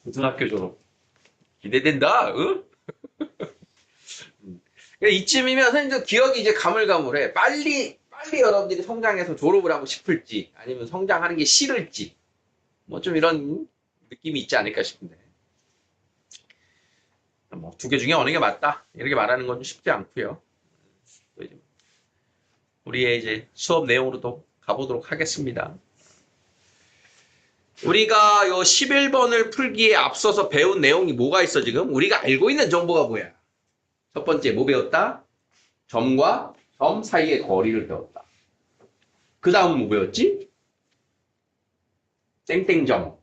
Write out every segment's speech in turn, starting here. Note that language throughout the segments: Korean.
고등학교 졸업. 기대된다, 응? 이쯤이면 선생님도 기억이 이제 가물가물해. 빨리 여러분들이 성장해서 졸업을 하고 싶을지, 아니면 성장하는 게 싫을지, 뭐 좀 이런 느낌이 있지 않을까 싶은데. 뭐, 두 개 중에 어느 게 맞다. 이렇게 말하는 건 쉽지 않고요. 또 이제 우리의 이제 수업 내용으로 또 가보도록 하겠습니다. 우리가 요 11번을 풀기에 앞서서 배운 내용이 뭐가 있어, 지금? 우리가 알고 있는 정보가 뭐야? 첫 번째, 뭐 배웠다? 점과 점 사이의 거리를 배웠다. 그 다음은 뭐 배웠지? 땡땡점,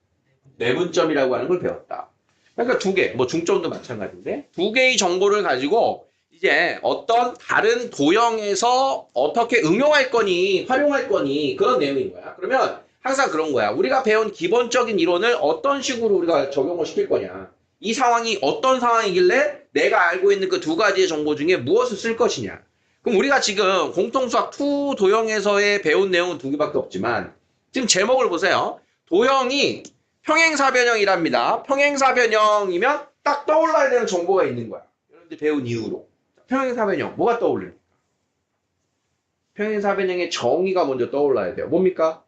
내분점이라고 하는 걸 배웠다. 그러니까 두 개, 뭐 중점도 마찬가지인데, 두 개의 정보를 가지고 이제 어떤 다른 도형에서 어떻게 응용할 거니, 활용할 거니, 그런 내용인 거야. 그러면 항상 그런 거야. 우리가 배운 기본적인 이론을 어떤 식으로 우리가 적용을 시킬 거냐. 이 상황이 어떤 상황이길래 내가 알고 있는 그 두 가지의 정보 중에 무엇을 쓸 것이냐. 그럼 우리가 지금 공통수학 2 도형에서의 배운 내용은 두 개밖에 없지만 지금 제목을 보세요. 도형이 평행사변형이랍니다. 평행사변형이면 딱 떠올라야 되는 정보가 있는 거야. 여러분들 배운 이후로. 평행사변형 뭐가 떠올립니까? 평행사변형의 정의가 먼저 떠올라야 돼요. 뭡니까?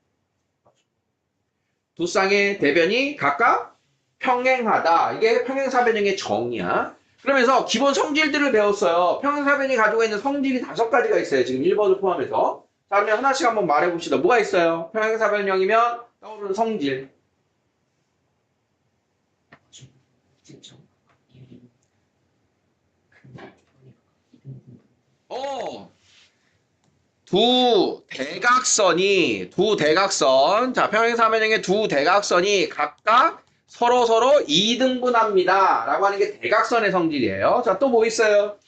두 쌍의 대변이 각각 평행하다. 이게 평행사변형의 정의야. 그러면서 기본 성질들을 배웠어요. 평행사변이 가지고 있는 성질이 5가지가 있어요. 지금 1번을 포함해서. 자, 그러면 하나씩 한번 말해봅시다. 뭐가 있어요? 평행사변형이면 떠오르는 성질. 두 대각선. 자, 평행사변형의 두 대각선이 각각 서로 2등분합니다. 라고 하는 게 대각선의 성질이에요. 자, 또 뭐 있어요?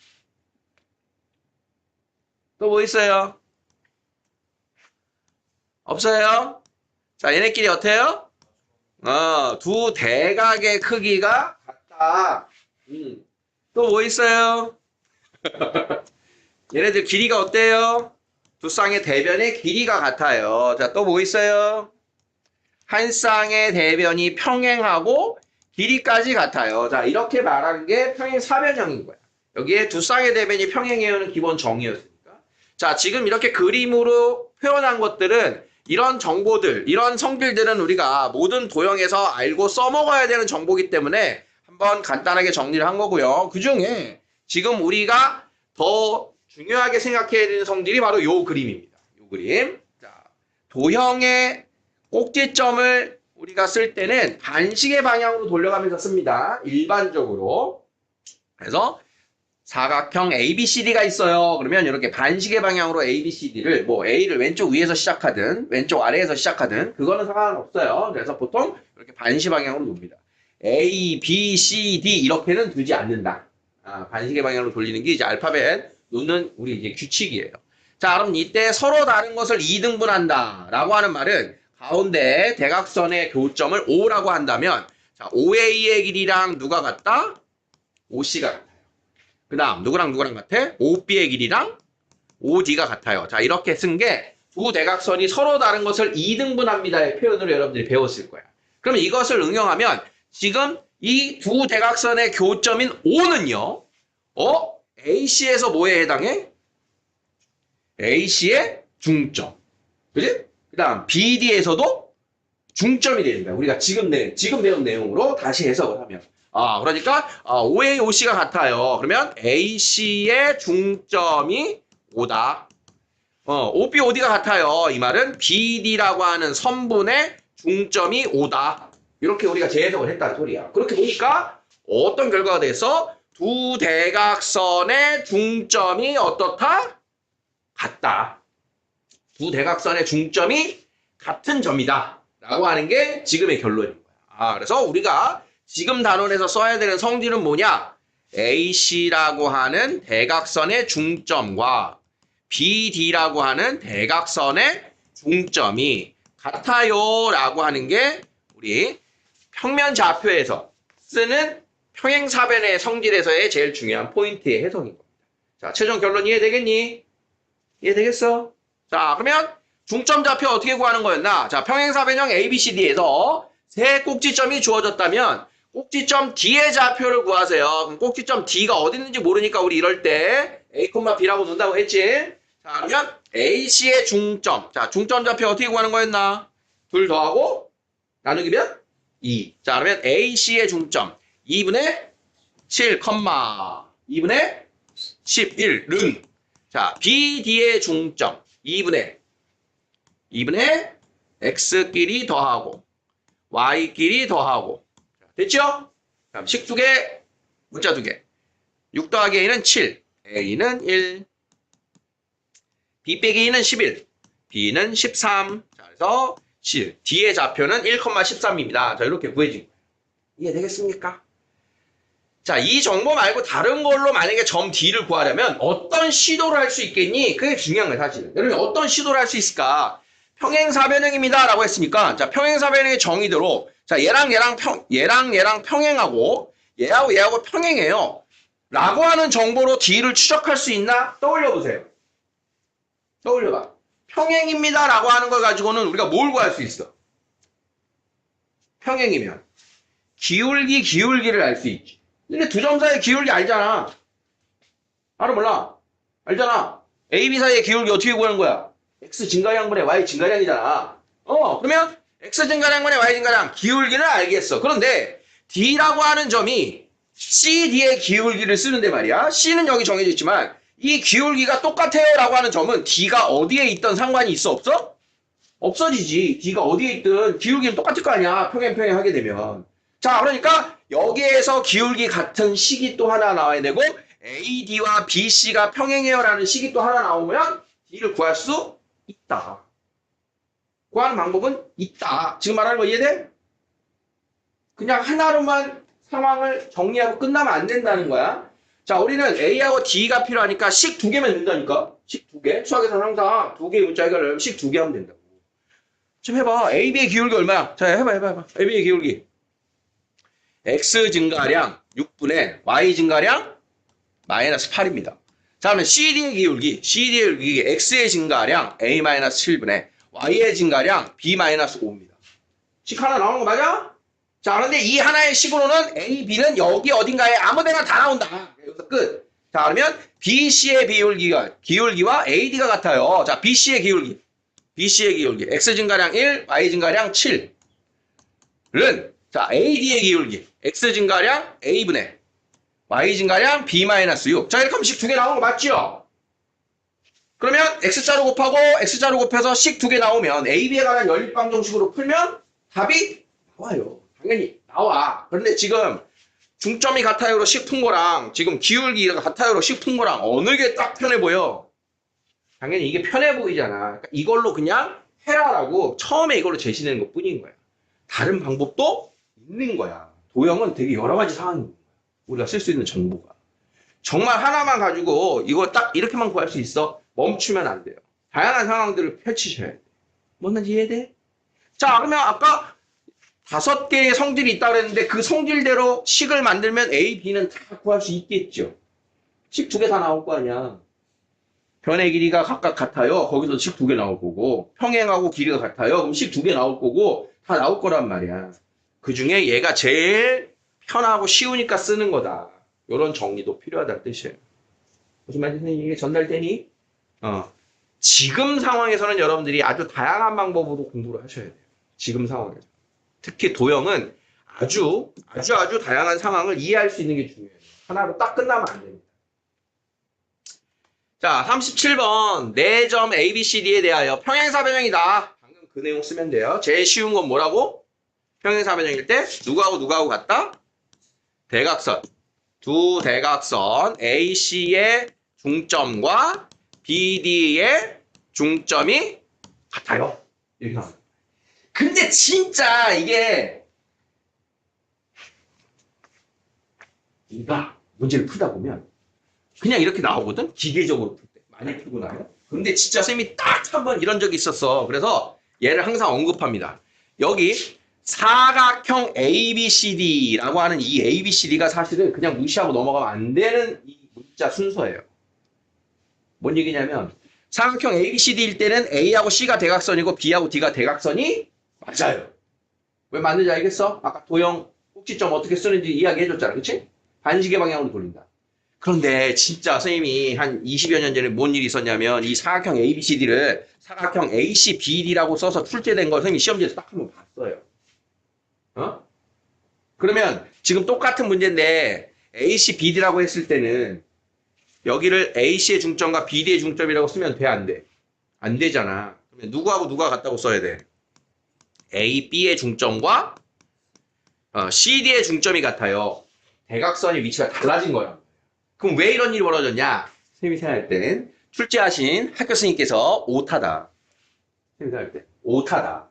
또 뭐 있어요? 없어요? 자, 얘네끼리 어때요? 두 대각의 크기가 같다. 또 뭐 있어요? 얘네들 길이가 어때요? 두 쌍의 대변의 길이가 같아요. 자, 또 뭐 있어요? 한 쌍의 대변이 평행하고 길이까지 같아요. 자, 이렇게 말하는 게 평행사변형인 거야. 여기에 두 쌍의 대변이 평행해요는 기본 정의였으니까. 자, 지금 이렇게 그림으로 표현한 것들은 이런 정보들, 이런 성질들은 우리가 모든 도형에서 알고 써먹어야 되는 정보이기 때문에 한번 간단하게 정리를 한 거고요. 그 중에 지금 우리가 더 중요하게 생각해야 되는 성질이 바로 요 그림입니다. 요 그림. 자, 도형의 꼭지점을 우리가 쓸 때는 반시계 방향으로 돌려가면서 씁니다. 일반적으로. 그래서 사각형 ABCD가 있어요. 그러면 이렇게 반시계 방향으로 ABCD를 뭐 A를 왼쪽 위에서 시작하든 왼쪽 아래에서 시작하든 그거는 상관없어요. 그래서 보통 이렇게 반시 방향으로 놉니다. A, B, C, D 이렇게는 두지 않는다. 반시계 방향으로 돌리는 게 이제 알파벳 놓는 우리 이제 규칙이에요. 자, 그럼 이때 서로 다른 것을 2등분한다 라고 하는 말은 가운데 대각선의 교점을 O라고 한다면 자, OA의 길이랑 누가 같다? OC가 같아요. 그 다음 누구랑 같아? OB의 길이랑 OD가 같아요. 자, 이렇게 쓴 게 두 대각선이 서로 다른 것을 2등분합니다의 표현으로 여러분들이 배웠을 거야. 그럼 이것을 응용하면 지금 이 두 대각선의 교점인 O는요. AC에서 뭐에 해당해? AC의 중점. 그지? 그 다음 BD에서도 중점이 되는 거야. 우리가 지금 배운 내용으로 다시 해석을 하면. 그러니까 OA, OC가 같아요. 그러면 AC의 중점이 O다. OB, OD가 같아요. 이 말은 BD라고 하는 선분의 중점이 O다. 이렇게 우리가 재해석을 했다는 소리야. 그렇게 보니까 어떤 결과가 돼서 두 대각선의 중점이 어떻다? 같다. 두 대각선의 중점이 같은 점이다. 라고 하는 게 지금의 결론인 거야. 그래서 우리가 지금 단원에서 써야 되는 성질은 뭐냐? AC라고 하는 대각선의 중점과 BD라고 하는 대각선의 중점이 같아요. 라고 하는 게 우리 평면 좌표에서 쓰는 평행사변의 성질에서의 제일 중요한 포인트의 해석인 겁니다. 자, 최종 결론 이해되겠니? 이해되겠어? 자, 그러면 중점 좌표 어떻게 구하는 거였나? 자, 평행사변형 ABCD에서 세 꼭지점이 주어졌다면 꼭지점 D의 좌표를 구하세요. 그럼 꼭지점 D가 어디 있는지 모르니까 우리 이럴 때 A, B라고 논다고 했지. 자, 그러면 AC의 중점. 자, 중점 좌표 어떻게 구하는 거였나? 둘 더하고 나누기면 2. 자, 그러면 AC의 중점 2분의 7, 2분의 11은. 자, BD의 중점 2분의 X끼리 더하고 Y끼리 더하고. 됐죠? 그럼 식 2개, 문자 2개. 6 더하기 A는 7, A는 1. B 빼기 2는 11, B는 13. 자, 그래서 D의 좌표는 1,13입니다. 자, 이렇게 구해진 거예요. 이해되겠습니까? 자, 이 정보 말고 다른 걸로 만약에 점 D를 구하려면 어떤 시도를 할 수 있겠니? 그게 중요한 거예요, 사실은. 여러분, 어떤 시도를 할 수 있을까? 평행사변형입니다. 라고 했으니까, 자, 평행사변형의 정의대로, 자, 얘랑 평행하고, 얘하고 평행해요. 라고 하는 정보로 D를 추적할 수 있나? 떠올려보세요. 떠올려봐. 평행입니다. 라고 하는 걸 가지고는 우리가 뭘 구할 수 있어? 평행이면. 기울기를 알 수 있지. 근데 두 점 사이의 기울기 알잖아. 알아 몰라? 알잖아. A, B 사이의 기울기 어떻게 구하는 거야? X 증가량분의 Y 증가량이잖아. 그러면 X 증가량분의 Y 증가량 기울기를 알겠어. 그런데 D라고 하는 점이 CD의 기울기를 쓰는데 말이야. C는 여기 정해져 있지만 이 기울기가 똑같아요 라고 하는 점은 D가 어디에 있던 상관이 있어? 없어? 없어지지. D가 어디에 있든 기울기는 똑같을 거 아니야. 평행하게 되면. 자, 그러니까 여기에서 기울기 같은 식이 또 하나 나와야 되고 AD와 BC가 평행해요 라는 식이 또 하나 나오면 D를 구할 수 있다. 구하는 방법은 있다. 지금 말하는 거 이해돼? 그냥 하나로만 상황을 정리하고 끝나면 안 된다는 거야. 자, 우리는 A하고 D가 필요하니까 식 2개면 된다니까. 식 2개. 수학에서는 항상 2개의 문자 해결을 식 2개 하면 된다고. 좀 해봐. AB의 기울기 얼마야? 자, 해봐. AB의 기울기. X 증가량 6분의 Y 증가량 마이너스 8입니다. 자, 그러면 CD의 기울기 X의 증가량 A-7분의 Y의 증가량 B-5입니다. 식 하나 나오는 거 맞아? 자, 그런데 이 하나의 식으로는 A, B는 여기 어딘가에 아무데나 다 나온다. 여기서 끝. 자, 그러면 BC의 기울기와 AD가 같아요. 자, BC의 기울기. X 증가량 1, Y 증가량 7은 자, AD의 기울기. X 증가량 A분의 Y 증가량 B-6. 자, 이렇게 하면 식 2개 나오는 거 맞죠? 그러면 X자로 곱하고 X자로 곱해서 식 2개 나오면 AB에 관한 연립방정식으로 풀면 답이 나와요. 당연히 나와. 그런데 지금 중점이 같아요로 식 푼 거랑 지금 기울기가 같아요로 식 푼 거랑 어느 게 딱 편해 보여? 당연히 이게 편해 보이잖아. 그러니까 이걸로 그냥 해라라고 처음에 이걸로 제시되는 것 뿐인 거야. 다른 방법도 있는 거야. 도형은 되게 여러 가지 상황이 있는 거야. 우리가 쓸 수 있는 정보가. 정말 하나만 가지고 이거 딱 이렇게만 구할 수 있어? 멈추면 안 돼요. 다양한 상황들을 펼치셔야 돼. 뭔 말인지 이해돼? 자, 그러면 아까 5개의 성질이 있다고 그랬는데 그 성질대로 식을 만들면 A, B는 다 구할 수 있겠죠. 식 2개 다 나올 거 아니야. 변의 길이가 각각 같아요. 거기서 식 2개 나올 거고 평행하고 길이가 같아요. 그럼 식 2개 나올 거고 다 나올 거란 말이야. 그 중에 얘가 제일 편하고 쉬우니까 쓰는 거다. 이런 정리도 필요하다는 뜻이에요. 무슨 말인지 이게 전달되니? 지금 상황에서는 여러분들이 아주 다양한 방법으로 공부를 하셔야 돼요. 지금 상황에서. 특히 도형은 아주 다양한 상황을 이해할 수 있는 게 중요해요. 하나로 딱 끝나면 안 됩니다. 자, 37번 4점 ABCD에 대하여 평행사변형이다. 방금 그 내용 쓰면 돼요. 제일 쉬운 건 뭐라고? 평행사변형일 때 누구하고 같다? 대각선. 두 대각선 AC의 중점과 BD의 중점이 같아요. 이렇게 나옵니다. 근데 진짜 이게 네가 문제를 풀다 보면 그냥 이렇게 나오거든? 기계적으로 풀 때. 많이 풀고 나요. 근데 진짜 쌤이 딱 한 번 이런 적이 있었어. 그래서 얘를 항상 언급합니다. 여기 사각형 ABCD라고 하는 이 ABCD가 사실은 그냥 무시하고 넘어가면 안 되는 이 문자 순서예요. 뭔 얘기냐면 사각형 ABCD일 때는 A하고 C가 대각선이고 B하고 D가 대각선이 맞아요. 왜 맞는지 알겠어? 아까 도형 꼭지점 어떻게 쓰는지 이야기해줬잖아. 그치? 반시계 방향으로 돌린다. 그런데 진짜 선생님이 한 20여 년 전에 뭔 일이 있었냐면 이 사각형 ABCD를 사각형 ACBD라고 써서 출제된 걸 선생님이 시험지에서 딱 한번 봤어요. 어? 그러면 지금 똑같은 문제인데 ACBD라고 했을 때는 여기를 AC의 중점과 BD의 중점이라고 쓰면 돼, 안 돼? 안 되잖아. 그러면 누구하고 누가 같다고 써야 돼? A, B의 중점과 CD의 중점이 같아요. 대각선의 위치가 달라진 거야. 그럼 왜 이런 일이 벌어졌냐? 선생님이 생각할 때는 출제하신 학교 스님께서 오타다. 선생님이 생각할 때 오타다.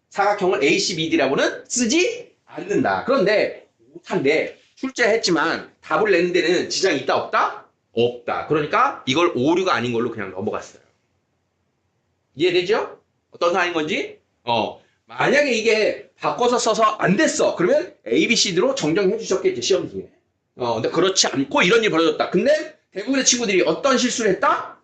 사각형을 ACBD라고는 쓰지 않는다. 그런데 오타인데 출제했지만 답을 내는 데는 지장이 있다 없다? 없다. 그러니까 이걸 오류가 아닌 걸로 그냥 넘어갔어요. 이해되죠? 어떤 상황인 건지? 만약에 이게 바꿔서 써서 안 됐어. 그러면 ABCD로 정정해 주셨겠지, 시험 중에. 근데 그렇지 않고 이런 일이 벌어졌다. 근데 대부분의 친구들이 어떤 실수를 했다?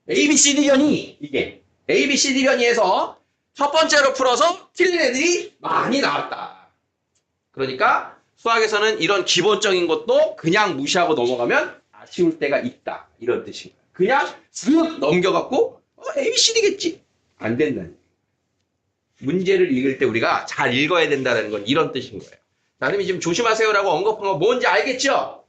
ABCD변이, 이게. ABCD변이에서 첫 번째로 풀어서 틀린 애들이 많이 나왔다. 그러니까 수학에서는 이런 기본적인 것도 그냥 무시하고 넘어가면 아쉬울 때가 있다. 이런 뜻인 거야. 그냥 쓱 넘겨갖고 ABCD겠지. 안 된다는 거예요. 문제를 읽을 때 우리가 잘 읽어야 된다는 건 이런 뜻인 거예요. 자, 선생님이 지금 조심하세요라고 언급한 거 뭔지 알겠죠?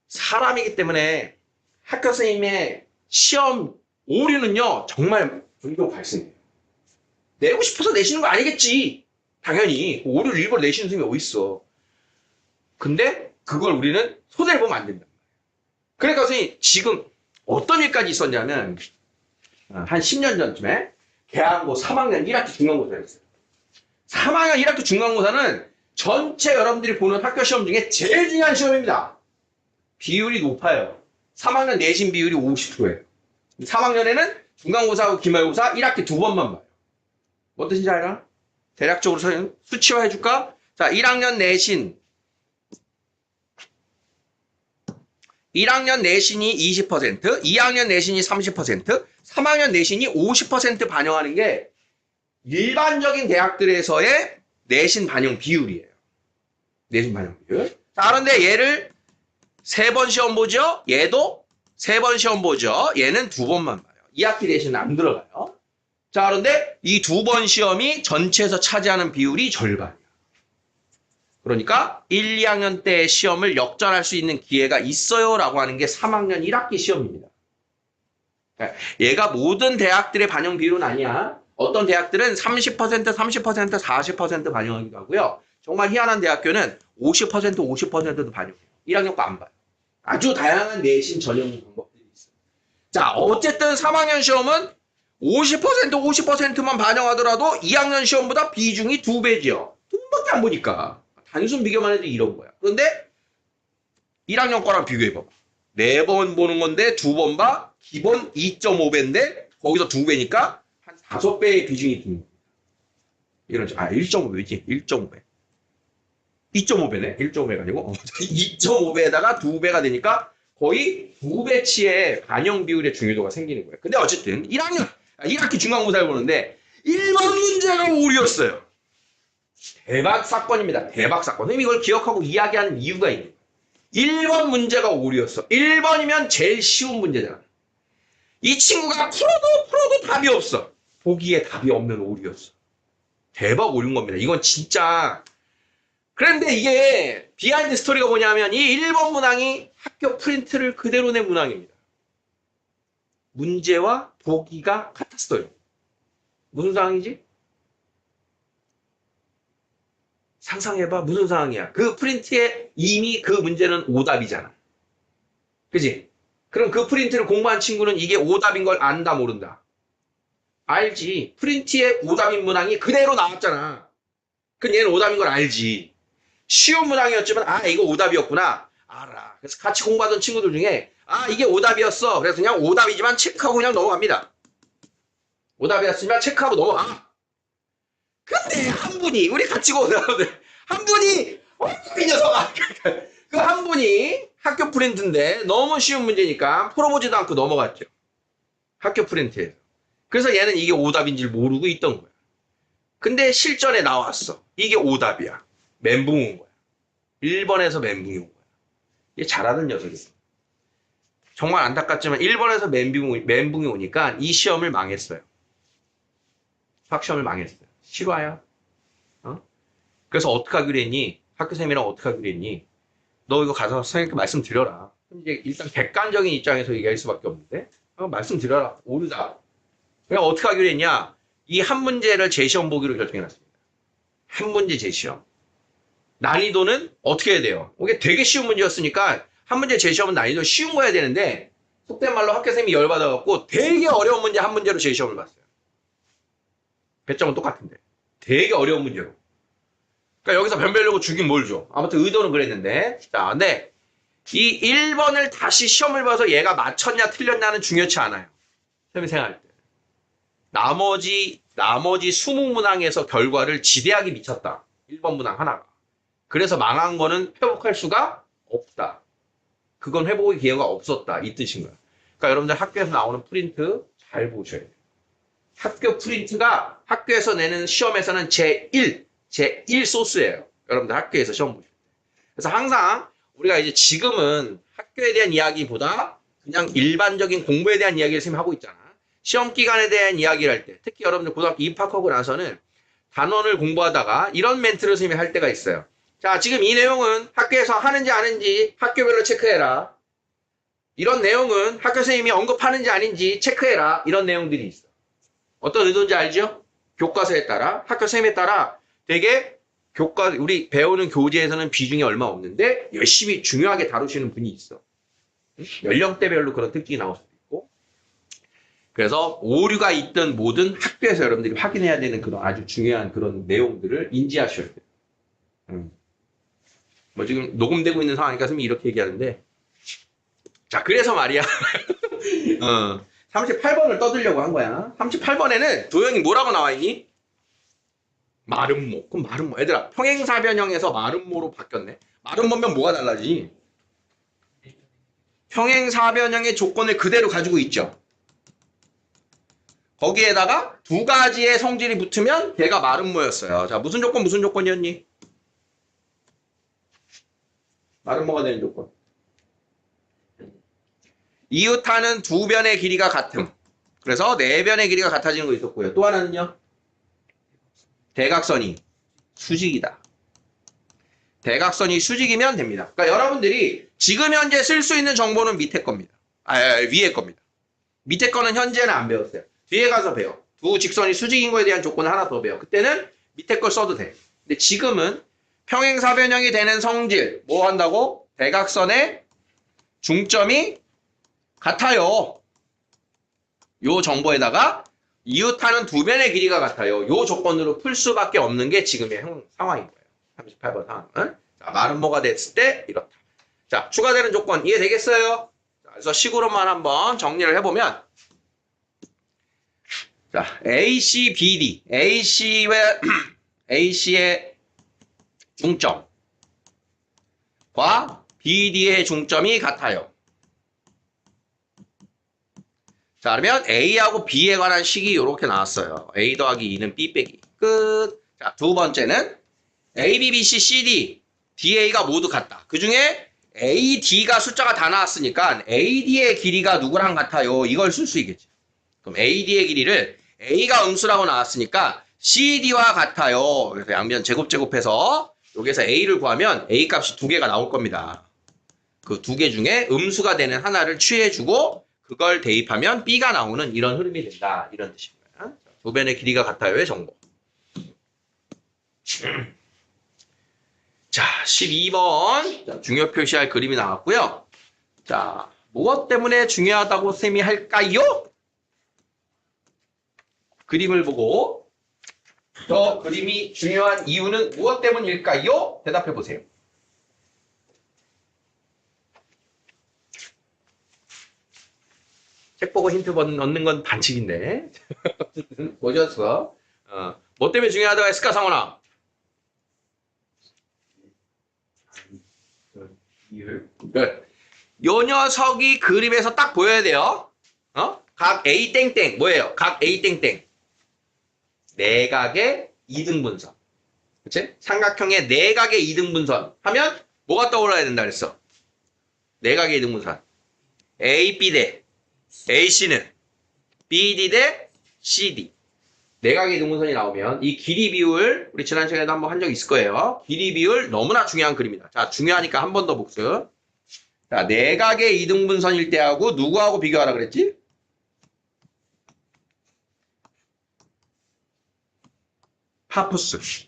사람이기 때문에 학교 선생님의 시험 오류는요, 정말 종종 발생해요. 내고 싶어서 내시는 거 아니겠지. 당연히 오류를 일부러 내시는 선생님이 어딨어. 근데 그걸 우리는 손해를 보면 안 된다. 그러니까 선생님 지금 어떤 일까지 있었냐면 한 10년 전쯤에 계양고 3학년 1학기 중간고사를 했어요. 3학년 1학기 중간고사는 전체 여러분들이 보는 학교 시험 중에 제일 중요한 시험입니다. 비율이 높아요. 3학년 내신 비율이 50%예요. 3학년에는 중간고사하고 기말고사 1학기 2번만 봐요. 뭐 뜻인지 알아? 대략적으로 수치화 해줄까? 자, 1학년 내신 1학년 내신이 20%, 2학년 내신이 30%, 3학년 내신이 50% 반영하는 게 일반적인 대학들에서의 내신 반영 비율이에요. 내신 반영 비율. 자, 그런데 얘를 3번 시험 보죠? 얘도 3번 시험 보죠? 얘는 2번만 봐요. 2학기 내신은 안 들어가요. 자, 그런데 이 2번 시험이 전체에서 차지하는 비율이 절반이야. 그러니까 1, 2학년 때 시험을 역전할 수 있는 기회가 있어요 라고 하는 게 3학년 1학기 시험입니다. 얘가 모든 대학들의 반영 비율은 아니야. 어떤 대학들은 30%, 40% 반영하기도 하고요. 정말 희한한 대학교는 50%도 반영해요. 1학년 거 안 봐요. 아주 다양한 내신 전형 방법들이 있어요. 자, 어쨌든 3학년 시험은 50%만 반영하더라도 2학년 시험보다 비중이 2배죠. 2번밖에 안 보니까. 단순 비교만 해도 이런 거야. 그런데 1학년 거랑 비교해봐봐. 4번 보는 건데 2번 봐. 기본 2.5배인데 거기서 2배니까 한 5배의 비중이 듭니다. 이런 1.5배지. 1.5배. 2.5배네. 1.5배가 아니고 2.5배에다가 2배가 되니까 거의 2배치의 반영 비율의 중요도가 생기는 거예요. 근데 어쨌든 1학기 중간고사를 보는데 1번 문제가 오류였어요. 대박 사건입니다. 대박 사건. 선생님이 이걸 기억하고 이야기하는 이유가 있는 거예요. 1번 문제가 오류였어. 1번이면 제일 쉬운 문제잖아. 이 친구가 풀어도 답이 없어. 보기에 답이 없는 오류였어. 대박 오류인 겁니다. 이건 진짜. 그런데 이게 비하인드 스토리가 뭐냐면 이 1번 문항이 학교 프린트를 그대로 낸 문항입니다. 문제와 보기가 같았어요. 무슨 상황이지? 상상해봐. 무슨 상황이야? 그 프린트에 이미 그 문제는 오답이잖아. 그지? 그럼 그 프린트를 공부한 친구는 이게 오답인 걸 안다 모른다? 알지. 프린트에 오답인 문항이 그대로 나왔잖아. 그럼 얘는 오답인 걸 알지. 쉬운 문항이었지만 이거 오답이었구나. 알아. 그래서 같이 공부하던 친구들 중에 이게 오답이었어. 그래서 그냥 오답이지만 체크하고 그냥 넘어갑니다. 오답이었으면 체크하고 넘어가. 근데 한 분이 우리 같이 공부하는데 한 분이 이 녀석아 그 한 분이 학교 프린트인데 너무 쉬운 문제니까 풀어보지도 않고 넘어갔죠. 학교 프린트에서. 그래서 얘는 이게 오답인지를 모르고 있던 거야. 근데 실전에 나왔어. 이게 오답이야. 멘붕 온 거야. 1번에서 멘붕이 온 거야. 얘 잘하는 녀석이야. 정말 안타깝지만 1번에서 멘붕이 오니까 이 시험을 망했어요. 수학시험을 망했어요. 실화야. 어? 그래서 어떻게 하기로 했니? 학교 선생님이랑 어떻게 하기로 했니? 너 이거 가서 선생님께 말씀드려라. 이제 일단 객관적인 입장에서 얘기할 수밖에 없는데 말씀드려라. 오르다. 그냥 어떻게 하기로 했냐? 이 한 문제를 재시험 보기로 결정해놨습니다. 한 문제 재시험. 난이도는 어떻게 해야 돼요? 이게 되게 쉬운 문제였으니까 한 문제 재시험은 난이도 쉬운 거야 되는데 속된 말로 학교 선생님이 열받아갖고 되게 어려운 문제 한 문제로 재시험을 봤어요. 배점은 똑같은데 되게 어려운 문제로. 그러니까 여기서 변 배려고 주긴 뭘 줘. 아무튼 의도는 그랬는데 자, 근데 이 1번을 다시 시험을 봐서 얘가 맞췄냐 틀렸냐는 중요치 않아요. 선생님이 생각할 때. 나머지 20문항에서 결과를 지대하게 미쳤다. 1번 문항 하나가. 그래서 망한 거는 회복할 수가 없다. 그건 회복의 기회가 없었다. 이 뜻인 거야. 그러니까 여러분들 학교에서 나오는 프린트 잘 보셔야 돼요. 학교 프린트가 학교에서 내는 시험에서는 제1 소스예요. 여러분들 학교에서 시험 보실 때. 그래서 항상 우리가 이제 지금은 학교에 대한 이야기보다 그냥 일반적인 공부에 대한 이야기를 선생님이 하고 있잖아. 시험 기간에 대한 이야기를 할 때, 특히 여러분들 고등학교 입학하고 나서는 단원을 공부하다가 이런 멘트를 선생님이 할 때가 있어요. 자, 지금 이 내용은 학교에서 하는지 아닌지 학교별로 체크해라. 이런 내용은 학교 선생님이 언급하는지 아닌지 체크해라. 이런 내용들이 있어. 어떤 의도인지 알죠? 교과서에 따라, 학교 선생님에 따라 되게 우리 배우는 교재에서는 비중이 얼마 없는데 열심히 중요하게 다루시는 분이 있어. 연령대별로 그런 특징이 나올 수도 있고. 그래서 오류가 있든 뭐든 학교에서 여러분들이 확인해야 되는 그런 아주 중요한 그런 내용들을 인지하셔야 돼요. 뭐 지금 녹음되고 있는 상황이니까 선생님이 이렇게 얘기하는데 자, 그래서 말이야. 38번을 떠들려고 한 거야. 38번에는 도형이 뭐라고 나와 있니? 마름모. 그럼 마름모. 얘들아, 평행사변형에서 마름모로 바뀌었네. 마름모면 뭐가 달라지니? 평행사변형의 조건을 그대로 가지고 있죠. 거기에다가 두 가지의 성질이 붙으면 걔가 마름모였어요. 자, 무슨 조건이었니? 마름모가 되는 조건. 이웃하는 두 변의 길이가 같음. 그래서 네 변의 길이가 같아지는 거 있었고요. 또 하나는요. 대각선이 수직이다. 대각선이 수직이면 됩니다. 그러니까 여러분들이 지금 현재 쓸 수 있는 정보는 밑에 겁니다. 위에 겁니다. 밑에 거는 현재는 안 배웠어요. 뒤에 가서 배워. 두 직선이 수직인 거에 대한 조건을 하나 더 배워. 그때는 밑에 걸 써도 돼. 근데 지금은 평행사변형이 되는 성질 뭐 한다고? 대각선의 중점이 같아요. 요 정보에다가 이웃하는 두 변의 길이가 같아요. 요 조건으로 풀 수밖에 없는 게 지금의 상황인 거예요. 38번 상황은. 자, 마름모가 됐을 때 이렇다. 자, 추가되는 조건 이해되겠어요? 자, 그래서 식으로만 한번 정리를 해보면 자, AC, BD. AC의 중점과 BD의 중점이 같아요. 자, 그러면 A하고 B에 관한 식이 이렇게 나왔어요. A 더하기 2는 B 빼기. 끝. 자, 두 번째는 A, B, B, C, C, D, DA가 모두 같다. 그 중에 A, D가 숫자가 다 나왔으니까 AD의 길이가 누구랑 같아요? 이걸 쓸 수 있겠지. 그럼 AD의 길이를 A가 음수라고 나왔으니까 CD와 같아요. 그래서 양변 제곱해서 여기서 A를 구하면 A 값이 두 개가 나올 겁니다. 그 두 개 중에 음수가 되는 하나를 취해주고 그걸 대입하면 B가 나오는 이런 흐름이 된다. 이런 뜻입니다. 두 변의 길이가 같아요의 정보. 자, 12번. 자, 중요 표시할 그림이 나왔고요. 자, 무엇 때문에 중요하다고 쌤이 할까요? 그림을 보고 저 그림이 중요한 이유는 무엇 때문일까요? 대답해 보세요. 책 보고 힌트 얻는 건 반칙인데. 보셨어? 뭐 때문에 중요하다고 했을까, 상원아? 요 녀석이 그림에서 딱 보여야 돼요. 각 A 땡땡 뭐예요? 각 A 땡땡 내각의 이등분선. 그치? 삼각형의 내각의 이등분선 하면 뭐가 떠올라야 된다 그랬어? 내각의 이등분선. AB 대 AC는 BD 대 CD. 내각의 이등분선이 나오면 이 길이 비율, 우리 지난 시간에도 한번 한 적 있을 거예요. 길이 비율 너무나 중요한 그림이다. 자, 중요하니까 한 번 더 복습. 자, 내각의 이등분선일 때하고 누구하고 비교하라 그랬지? 파푸스.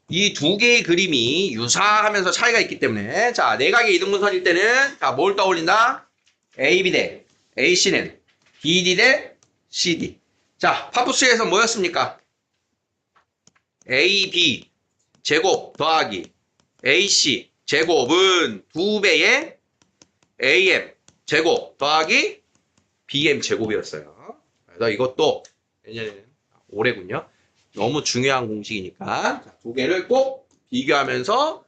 이 두 개의 그림이 유사하면서 차이가 있기 때문에 자, 내각의 이등분선일 때는 자, 뭘 떠올린다? AB 대 AC는 BD 대 CD. 자, 파푸스에서 뭐였습니까? AB 제곱 더하기 AC 제곱은 2배의 AM 제곱 더하기 BM 제곱이었어요. 그래서 이것도 내년에는 올해군요. 너무 중요한 공식이니까 두 개를 꼭 비교하면서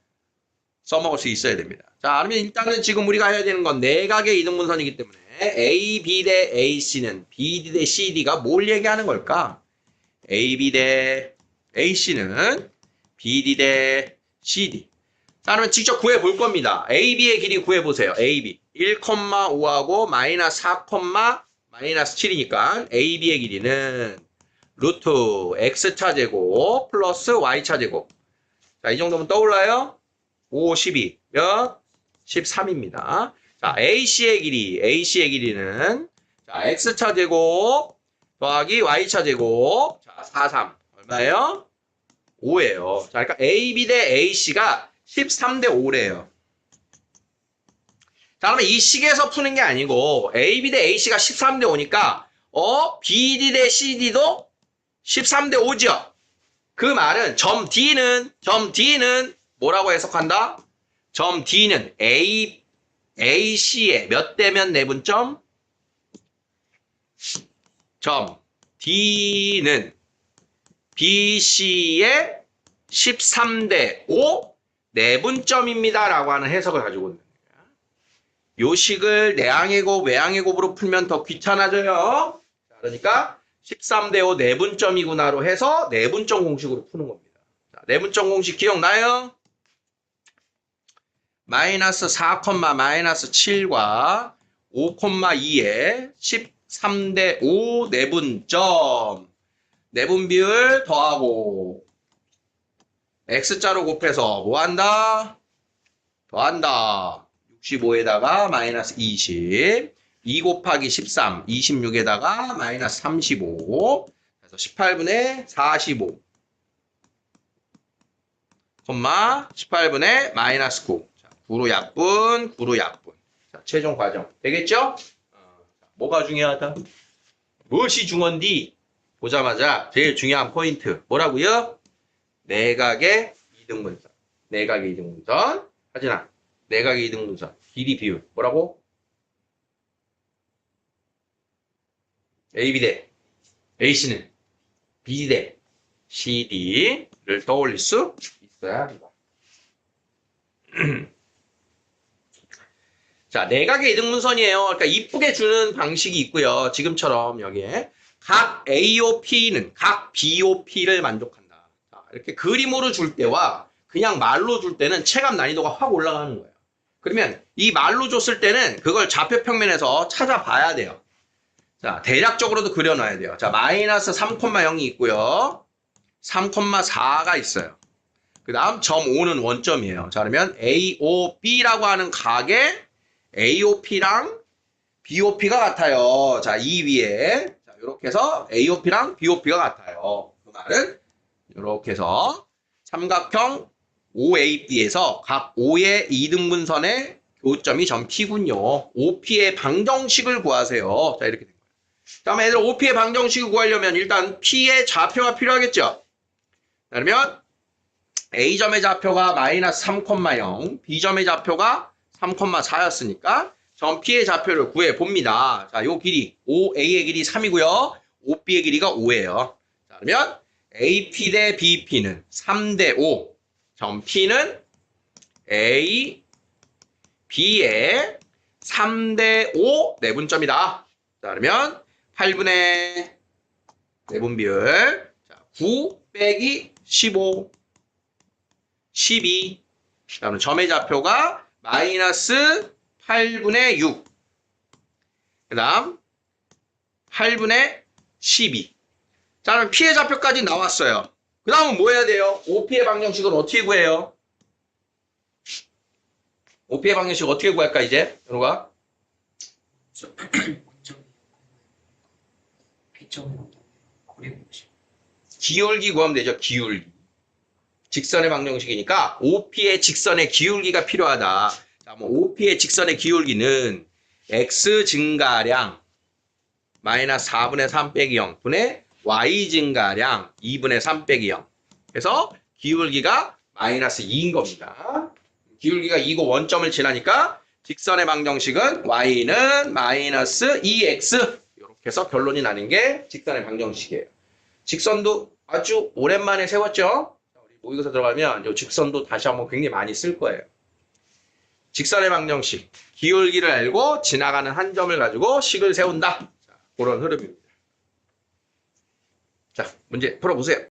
써먹을 수 있어야 됩니다. 자, 그러면 일단은 지금 우리가 해야 되는 건 내각의 이등분선이기 때문에 AB 대 AC는 BD 대 CD가 뭘 얘기하는 걸까? AB 대 AC는 BD 대 CD. 자, 그러면 직접 구해볼 겁니다. AB의 길이 구해보세요. AB 1,5하고 마이너스 4, 마이너스 7이니까 AB의 길이는 루트 X차 제곱 플러스 Y차 제곱. 자, 이 정도면 떠올라요? 5, 12, 몇? 13입니다. 자, AC의 길이는 자, X차 제곱 더하기 Y차 제곱. 자, 4, 3. 얼마예요? 5예요. 자, 그러니까 AB 대 AC가 13 대 5래요. 자, 그러면 이 식에서 푸는 게 아니고 AB 대 AC가 13 대 5니까 BD 대 CD도 13 대 5죠. 그 말은 점 D는 뭐라고 해석한다? 점 D는 AC의 몇 대면 내분점? 점 D는 BC의 13 대 5 내분점입니다. 라고 하는 해석을 가지고 있는 거야. 요 식을 내항의 곱, 외항의 곱으로 풀면 더 귀찮아져요. 그러니까 13 대 5 내분점이구나로 해서 내분점 공식으로 푸는 겁니다. 자, 내분점 공식 기억나요? 마이너스 4, 마이너스 7과 5,2의 13 대 5 내분점. 내분 비율 더하고 X자로 곱해서 뭐한다? 더한다. 65에다가 마이너스 20. 2 곱하기 13, 26에다가 마이너스 35. 그래서 18분의 45. 18분의 마이너스 9. 자, 9로 약분, 9로 약분. 자, 최종 과정. 되겠죠? 뭐가 중요하다? 무엇이 중요한디? 보자마자 제일 중요한 포인트. 뭐라고요? 내각의 이등분선. 내각의 이등분선. 하진아, 내각의 이등분선. 길이 비율. 뭐라고? AB 대 AC는 BD 대 CD를 떠올릴 수 있어야 합니다. 자, 내각의 이등분선이에요. 그러니까 이쁘게 주는 방식이 있고요. 지금처럼 여기에 각 AOP는 각 BOP를 만족한다. 자, 이렇게 그림으로 줄 때와 그냥 말로 줄 때는 체감 난이도가 확 올라가는 거예요. 그러면 이 말로 줬을 때는 그걸 좌표 평면에서 찾아봐야 돼요. 자, 대략적으로도 그려놔야 돼요. 자, 마이너스 3,0이 있고요. 3,4가 있어요. 그 다음 점 5는 원점이에요. 자, 그러면 AOB라고 하는 각의 AOP랑 BOP가 같아요. 자, 이 위에. 자, 이렇게 해서 AOP랑 BOP가 같아요. 그 말은 이렇게 해서 삼각형 OAB에서 각 O의 이등분선의 교점이 점 P군요. OP의 방정식을 구하세요. 자, 이렇게 됩니다. 다음에 얘들아 OP의 방정식을 구하려면 일단 P의 좌표가 필요하겠죠. 그러면 A점의 좌표가 마이너스 3,0, B점의 좌표가 3,4였으니까 점 P의 좌표를 구해봅니다. 자, 요 길이 OA의 길이 3이고요. OB의 길이가 5예요. 자, 그러면 AP 대 BP는 3 대 5. 점 P는 A, B의 3 대 5 내분점이다. 자, 그러면 8분의 내분 비율. 자, 9 빼기 15. 12. 그다음에 점의 좌표가 마이너스 8분의 6. 그 다음 8분의 12. 자, 그럼 P의 좌표까지 나왔어요. 그 다음은 뭐 해야 돼요? OP의 방정식을 어떻게 구해요? OP의 방정식 어떻게 구할까, 이제? 연우가? 기울기 구하면 되죠, 기울기. 직선의 방정식이니까 OP의 직선의 기울기가 필요하다. 자, 뭐 OP의 직선의 기울기는 X 증가량 마이너스 4분의 3 빼기 0 분의 Y 증가량 2분의 3 빼기 0. 그래서 기울기가 마이너스 2인 겁니다. 기울기가 2고 원점을 지나니까 직선의 방정식은 Y는 마이너스 2X. 이렇게 해서 결론이 나는 게 직선의 방정식이에요. 직선도 아주 오랜만에 세웠죠? 우리 모의고사 들어가면 이 직선도 다시 한번 굉장히 많이 쓸 거예요. 직선의 방정식, 기울기를 알고 지나가는 한 점을 가지고 식을 세운다. 자, 그런 흐름입니다. 자, 문제 풀어보세요.